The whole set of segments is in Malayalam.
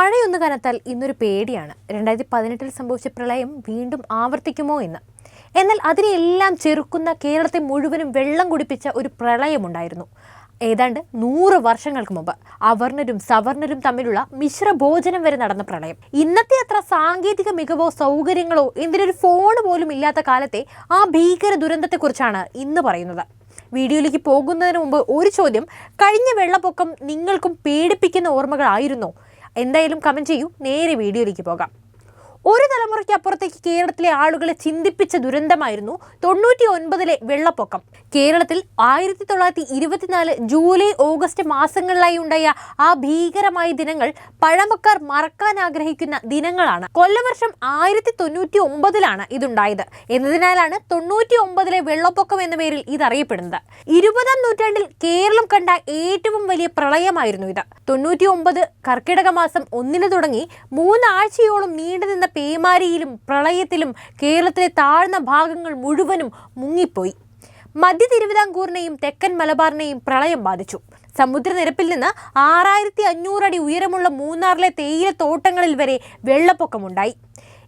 മഴയൊന്ന് കനത്താൽ ഇന്നൊരു പേടിയാണ്. 2018 സംഭവിച്ച പ്രളയം വീണ്ടും ആവർത്തിക്കുമോ എന്ന്. എന്നാൽ അതിനെല്ലാം ചെറുക്കുന്ന കേരളത്തെ മുഴുവനും വെള്ളം കുടിപ്പിച്ച ഒരു പ്രളയമുണ്ടായിരുന്നു. ഏതാണ്ട് 100 വർഷങ്ങൾക്ക് മുമ്പ് അവർണരും സവർണരും തമ്മിലുള്ള മിശ്രഭോജനം വരെ നടന്ന പ്രളയം. ഇന്നത്തെ അത്ര സാങ്കേതിക മികവോ സൗകര്യങ്ങളോ എന്തിനൊരു ഫോൺ പോലും ഇല്ലാത്ത കാലത്തെ ആ ഭീകര ദുരന്തത്തെക്കുറിച്ചാണ് ഇന്ന് പറയുന്നത്. വീഡിയോയിലേക്ക് പോകുന്നതിന് മുമ്പ് ഒരു ചോദ്യം: കഴിഞ്ഞ വെള്ളപ്പൊക്കം നിങ്ങൾക്കും പേടിപ്പിക്കുന്ന ഓർമ്മകളായിരുന്നോ? എന്തായാലും കമന്റ് ചെയ്യൂ. നേരെ വീഡിയോയിലേക്ക് പോകാം. ഒരു തലമുറയ്ക്ക് അപ്പുറത്തേക്ക് കേരളത്തിലെ ആളുകളെ ചിന്തിപ്പിച്ച ദുരന്തമായിരുന്നു 99 വെള്ളപ്പൊക്കം. കേരളത്തിൽ 1924 ജൂലൈ ഓഗസ്റ്റ് മാസങ്ങളിലായി ഉണ്ടായ ആ ഭീകരമായ ദിനങ്ങൾ പഴമക്കാർ മറക്കാൻ ആഗ്രഹിക്കുന്ന ദിനങ്ങളാണ്. കൊല്ലവർഷം 1099 ഇതുണ്ടായത് എന്നതിനാലാണ് 99 വെള്ളപ്പൊക്കം എന്ന പേരിൽ ഇതറിയപ്പെടുന്നത്. 20-ാം നൂറ്റാണ്ടിൽ കേരളം കണ്ട ഏറ്റവും വലിയ പ്രളയമായിരുന്നു ഇത്. 99 കർക്കിടക മാസം 1 തുടങ്ങി 3 ആഴ്ചയോളം നീണ്ടുനിന്ന പേമാരിയിലും പ്രളയത്തിലും കേരളത്തിലെ താഴ്ന്ന ഭാഗങ്ങൾ മുഴുവനും മുങ്ങിപ്പോയി. മധ്യ തിരുവിതാംകൂറിനെയും തെക്കൻ മലബാറിനെയും പ്രളയം ബാധിച്ചു. സമുദ്രനിരപ്പിൽ നിന്ന് 6500 അടി ഉയരമുള്ള മൂന്നാറിലെ തേയിലത്തോട്ടങ്ങളിൽ വരെ വെള്ളപ്പൊക്കമുണ്ടായി.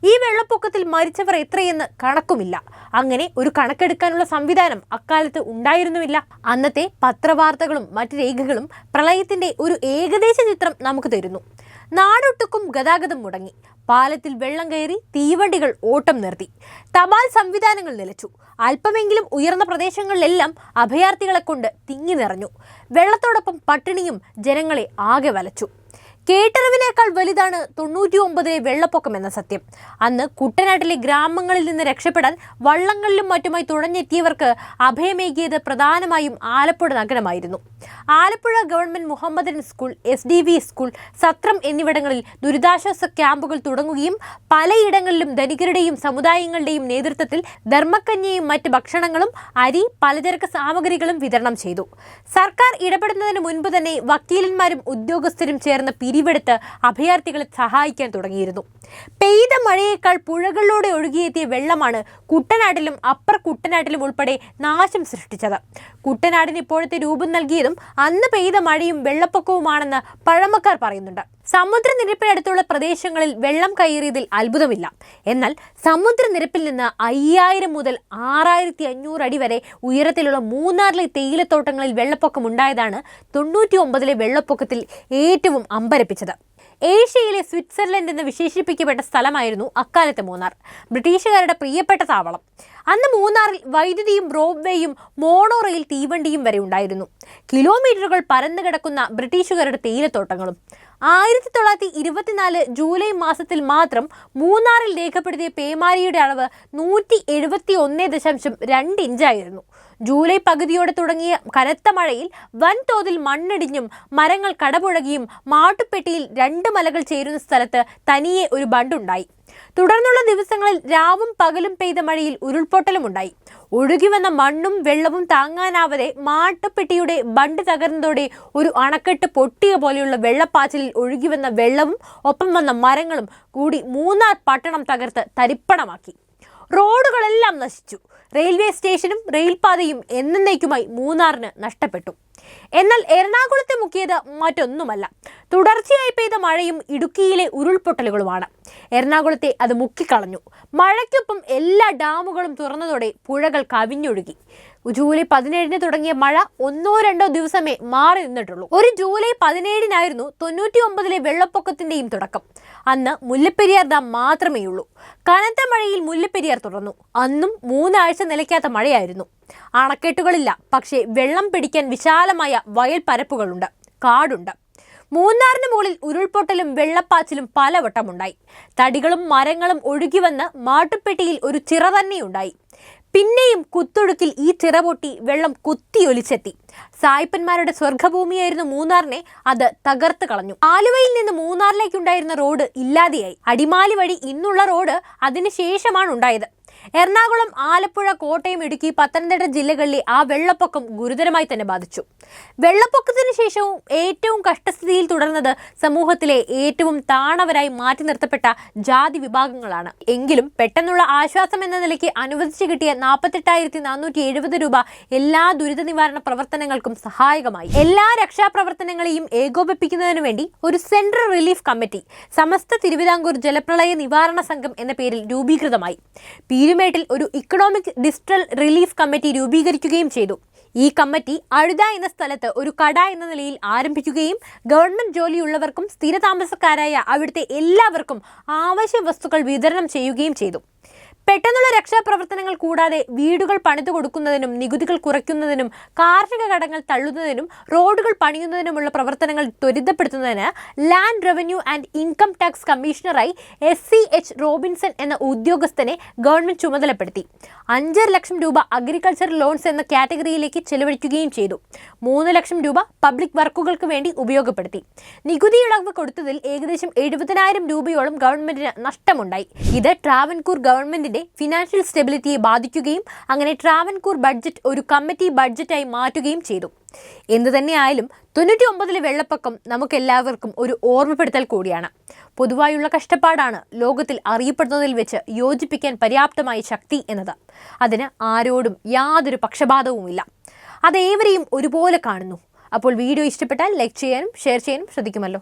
ഈ വെള്ളപ്പൊക്കത്തിൽ മരിച്ചവർ എത്രയെന്ന് കണക്കുമില്ല. അങ്ങനെ ഒരു കണക്കെടുക്കാനുള്ള സംവിധാനം അക്കാലത്ത് ഉണ്ടായിരുന്നുമില്ല. അന്നത്തെ പത്രവാർത്തകളും മറ്റു രേഖകളും പ്രളയത്തിന്റെ ഒരു ഏകദേശ ചിത്രം നമുക്ക് തരുന്നു. നാടൊട്ടുക്കും ഗതാഗതം മുടങ്ങി. പാലത്തിൽ വെള്ളം കയറി തീവണ്ടികൾ ഓട്ടം നിർത്തി. തപാൽ സംവിധാനങ്ങൾ നിലച്ചു. അല്പമെങ്കിലും ഉയർന്ന പ്രദേശങ്ങളിലെല്ലാം അഭയാർത്ഥികളെ കൊണ്ട് തിങ്ങി നിറഞ്ഞു. വെള്ളത്തോടൊപ്പം പട്ടിണിയും ജനങ്ങളെ ആകെ വലച്ചു. കേട്ടറിവിനേക്കാൾ വലുതാണ് 99 വെള്ളപ്പൊക്കം എന്ന സത്യം. അന്ന് കുട്ടനാട്ടിലെ ഗ്രാമങ്ങളിൽ നിന്ന് രക്ഷപ്പെടാൻ വള്ളങ്ങളിലും മറ്റുമായി തുഴഞ്ഞെത്തിയവർക്ക് അഭയമേകിയത് പ്രധാനമായും ആലപ്പുഴ നഗരമായിരുന്നു. Alappuzha government Mohammedan school, SDV school, സത്രം എന്നിവിടങ്ങളിൽ ദുരിതാശ്വാസ ക്യാമ്പുകൾ തുടങ്ങുകയും പലയിടങ്ങളിലും ധനികരുടെയും സമുദായങ്ങളുടെയും നേതൃത്വത്തിൽ ധർമ്മക്കഞ്ഞിയും മറ്റ് ഭക്ഷണങ്ങളും അരി, പലചരക്ക് സാമഗ്രികളും വിതരണം ചെയ്തു. സർക്കാർ ഇടപെടുന്നതിന് മുൻപ് തന്നെ വക്കീലന്മാരും ഉദ്യോഗസ്ഥരും ചേർന്ന് പിരിവെടുത്ത് അഭയാർത്ഥികളെ സഹായിക്കാൻ തുടങ്ങിയിരുന്നു. പെയ്ത മഴയേക്കാൾ പുഴകളിലൂടെ ഒഴുകിയെത്തിയ വെള്ളമാണ് കുട്ടനാട്ടിലും അപ്പർ കുട്ടനാട്ടിലും ഉൾപ്പെടെ നാശം സൃഷ്ടിച്ചത്. കുട്ടനാടിന് ഇപ്പോഴത്തെ രൂപം നൽകിയതും അന്ന് പെയ്ത മഴയും വെള്ളപ്പൊക്കവുമാണെന്ന് പഴമക്കാർ പറയുന്നുണ്ട്. സമുദ്രനിരപ്പിനടുത്തുള്ള പ്രദേശങ്ങളിൽ വെള്ളം കയറിയതിൽ അത്ഭുതമില്ല. എന്നാൽ സമുദ്രനിരപ്പിൽ നിന്ന് 5000 മുതൽ 6500 അടി വരെ ഉയരത്തിലുള്ള മൂന്നാറിലെ തേയിലത്തോട്ടങ്ങളിൽ വെള്ളപ്പൊക്കം ഉണ്ടായതാണ് 99 വെള്ളപ്പൊക്കത്തിൽ ഏറ്റവും അമ്പരപ്പിച്ചത്. ഏഷ്യയിലെ സ്വിറ്റ്സർലൻഡ് എന്ന് വിശേഷിപ്പിക്കപ്പെട്ട സ്ഥലമായിരുന്നു അക്കാലത്തെ മൂന്നാർ, ബ്രിട്ടീഷുകാരുടെ പ്രിയപ്പെട്ട താവളം. അന്ന് മൂന്നാറിൽ വൈദ്യുതിയും റോപ്വേയും മോണോ റെയിൽ തീവണ്ടിയും വരെ ഉണ്ടായിരുന്നു. കിലോമീറ്ററുകൾ പരന്നു കിടക്കുന്ന ബ്രിട്ടീഷുകാരുടെ തേയിലത്തോട്ടങ്ങളും. 1924 ജൂലൈ മാസത്തിൽ മാത്രം മൂന്നാറിൽ രേഖപ്പെടുത്തിയ പേമാരിയുടെ അളവ് 171.2 ഇഞ്ചായിരുന്നു. ജൂലൈ പകുതിയോടെ തുടങ്ങിയ കനത്ത മഴയിൽ വൻതോതിൽ മണ്ണിടിഞ്ഞും മരങ്ങൾ കടപുഴകിയും മാട്ടുപ്പെട്ടിയിൽ 2 മലകൾ ചേരുന്ന സ്ഥലത്ത് തനിയെ ഒരു ബണ്ടുണ്ടായി. തുടർന്നുള്ള ദിവസങ്ങളിൽ രാവും പകലും പെയ്ത മഴയിൽ ഉരുൾപൊട്ടലുമുണ്ടായി. ഒഴുകിവന്ന മണ്ണും വെള്ളവും താങ്ങാനാവാതെ മാട്ടുപ്പെട്ടിയുടെ ബണ്ട് തകർന്നതോടെ ഒരു അണക്കെട്ട് പൊട്ടിയ പോലെയുള്ള വെള്ളപ്പാച്ചിലിൽ ഒഴുകിവന്ന വെള്ളവും ഒപ്പം വന്ന മരങ്ങളും കൂടി മൂന്നാർ പട്ടണം തകർത്ത് തരിപ്പണമാക്കി. റോഡുകളെല്ലാം നശിച്ചു. റെയിൽവേ സ്റ്റേഷനും റെയിൽപാതയും എന്നേക്കുമായി മൂന്നാറിന് നഷ്ടപ്പെട്ടു. എന്നാൽ എറണാകുളത്തെ മുക്കിയത് മറ്റൊന്നുമല്ല, തുടർച്ചയായി പെയ്ത മഴയും ഇടുക്കിയിലെ ഉരുൾപൊട്ടലുകളുമാണ്. എറണാകുളത്തെ അത് മുക്കിക്കളഞ്ഞു. മഴയ്ക്കൊപ്പം എല്ലാ ഡാമുകളും തുറന്നതോടെ പുഴകൾ കവിഞ്ഞൊഴുകി. ജൂലൈ 17 തുടങ്ങിയ മഴ 1-2 ദിവസമേ മാറി നിന്നിട്ടുള്ളൂ. ഒരു ജൂലൈ 17 99 വെള്ളപ്പൊക്കത്തിന്റെയും തുടക്കം. അന്ന് മുല്ലപ്പെരിയാർ ഡാം മാത്രമേയുള്ളൂ. കനത്ത മഴയിൽ മുല്ലപ്പെരിയാർ തുറന്നു. അന്നും 3 ആഴ്ച നിലയ്ക്കാത്ത മഴയായിരുന്നു. അണക്കെട്ടുകളില്ല, പക്ഷേ വെള്ളം പിടിക്കാൻ വിശാലമായ വയൽ പരപ്പുകളുണ്ട്, കാടുണ്ട്. മൂന്നാറിന് മുകളിൽ ഉരുൾപൊട്ടലും വെള്ളപ്പാച്ചിലും പലവട്ടമുണ്ടായി. തടികളും മരങ്ങളും ഒഴുകിവന്ന് മാട്ടുപ്പെട്ടിയിൽ ഒരു ചിറ തന്നെയുണ്ടായി. പിന്നെയും കുത്തൊഴുക്കിൽ ഈ ചിറ പൊട്ടി വെള്ളം കുത്തിയൊലിച്ചെത്തി. സായിപ്പന്മാരുടെ സ്വർഗഭൂമിയായിരുന്നു മൂന്നാറിനെ അത് തകർത്ത് കളഞ്ഞു. ആലുവയിൽ നിന്ന് മൂന്നാറിലേക്കുണ്ടായിരുന്ന റോഡ് ഇല്ലാതെയായി. അടിമാലി വഴി ഇന്നുള്ള റോഡ് അതിനുശേഷമാണ് ഉണ്ടായത്. എറണാകുളം, ആലപ്പുഴ, കോട്ടയം, ഇടുക്കി, പത്തനംതിട്ട ജില്ലകളിലെ ആ വെള്ളപ്പൊക്കം ഗുരുതരമായി തന്നെ ബാധിച്ചു. വെള്ളപ്പൊക്കത്തിന് ശേഷവും ഏറ്റവും കഷ്ടസ്ഥിതിയിൽ തുടർന്നത് സമൂഹത്തിലെ ഏറ്റവും താണവരായി മാറ്റി നിർത്തപ്പെട്ട ജാതി വിഭാഗങ്ങളാണ്. എങ്കിലും പെട്ടെന്നുള്ള ആശ്വാസം എന്ന നിലയ്ക്ക് അനുവദിച്ചു കിട്ടിയ 48,470 രൂപ എല്ലാ ദുരിത നിവാരണ പ്രവർത്തനങ്ങൾക്കും സഹായകമായി. എല്ലാ രക്ഷാപ്രവർത്തനങ്ങളെയും ഏകോപിപ്പിക്കുന്നതിനു വേണ്ടി ഒരു സെൻട്രൽ റിലീഫ് കമ്മിറ്റി സമസ്ത തിരുവിതാംകൂർ ജലപ്രളയ നിവാരണ സംഘം എന്ന പേരിൽ രൂപീകൃതമായി. പീരുമേട്ടിൽ ഒരു ഇക്കണോമിക് ഡിസ്ട്രൽ റിലീഫ് കമ്മിറ്റി രൂപീകരിക്കുകയും ചെയ്തു. ഈ കമ്മിറ്റി അഴുത എന്ന സ്ഥലത്ത് ഒരു കട എന്ന നിലയിൽ ആരംഭിക്കുകയും ഗവൺമെന്റ് ജോലിയുള്ളവർക്കും സ്ഥിരതാമസക്കാരായ അവിടുത്തെ എല്ലാവർക്കും ആവശ്യ വസ്തുക്കൾ വിതരണം ചെയ്യുകയും ചെയ്തു. പെട്ടെന്നുള്ള രക്ഷാപ്രവർത്തനങ്ങൾ കൂടാതെ വീടുകൾ പണിതു കൊടുക്കുന്നതിനും നികുതികൾ കുറയ്ക്കുന്നതിനും കാർഷിക കടങ്ങൾ തള്ളുന്നതിനും റോഡുകൾ പണിയുന്നതിനുമുള്ള പ്രവർത്തനങ്ങൾ ത്വരിതപ്പെടുത്തുന്നതിന് land revenue and income tax കമ്മീഷണറായി SCH റോബിൻസൺ എന്ന ഉദ്യോഗസ്ഥനെ ഗവൺമെന്റ് ചുമതലപ്പെടുത്തി. 5 ലക്ഷം രൂപ അഗ്രികൾച്ചർ ലോൺസ് എന്ന കാറ്റഗറിയിലേക്ക് ചെലവഴിക്കുകയും ചെയ്തു. 3 ലക്ഷം രൂപ പബ്ലിക് വർക്കുകൾക്ക് വേണ്ടി ഉപയോഗപ്പെടുത്തി. നികുതി ഇളവ് കൊടുത്തതിൽ ഏകദേശം 70,000 രൂപയോളം ഗവൺമെന്റിന് നഷ്ടമുണ്ടായി. ഇത് ട്രാവൻകൂർ ഗവൺമെന്റിന്റെ ഫിനാൻഷ്യൽ സ്റ്റെബിലിറ്റിയെ ബാധിക്കുകയും അങ്ങനെ ട്രാവൻകൂർ ബഡ്ജറ്റ് ഒരു കമ്മിറ്റി ബഡ്ജറ്റായി മാറ്റുകയും ചെയ്തു. എന്തു തന്നെയായാലും 99-ലെ വെള്ളപ്പൊക്കം നമുക്കെല്ലാവർക്കും ഒരു ഓർമ്മപ്പെടുത്തൽ കൂടിയാണ്. പൊതുവായുള്ള കഷ്ടപ്പാടാണ് ലോകത്തിൽ അറിയപ്പെടുന്നതിൽ വെച്ച് യോജിപ്പിക്കാൻ പര്യാപ്തമായ ശക്തി എന്നത്. അതിന് ആരോടും യാതൊരു പക്ഷപാതവുമില്ല. അതേവരെയും ഒരുപോലെ കാണുന്നു. അപ്പോൾ വീഡിയോ ഇഷ്ടപ്പെട്ടാൽ ലൈക്ക് ചെയ്യാനും ഷെയർ ചെയ്യാനും ശ്രദ്ധിക്കുമല്ലോ.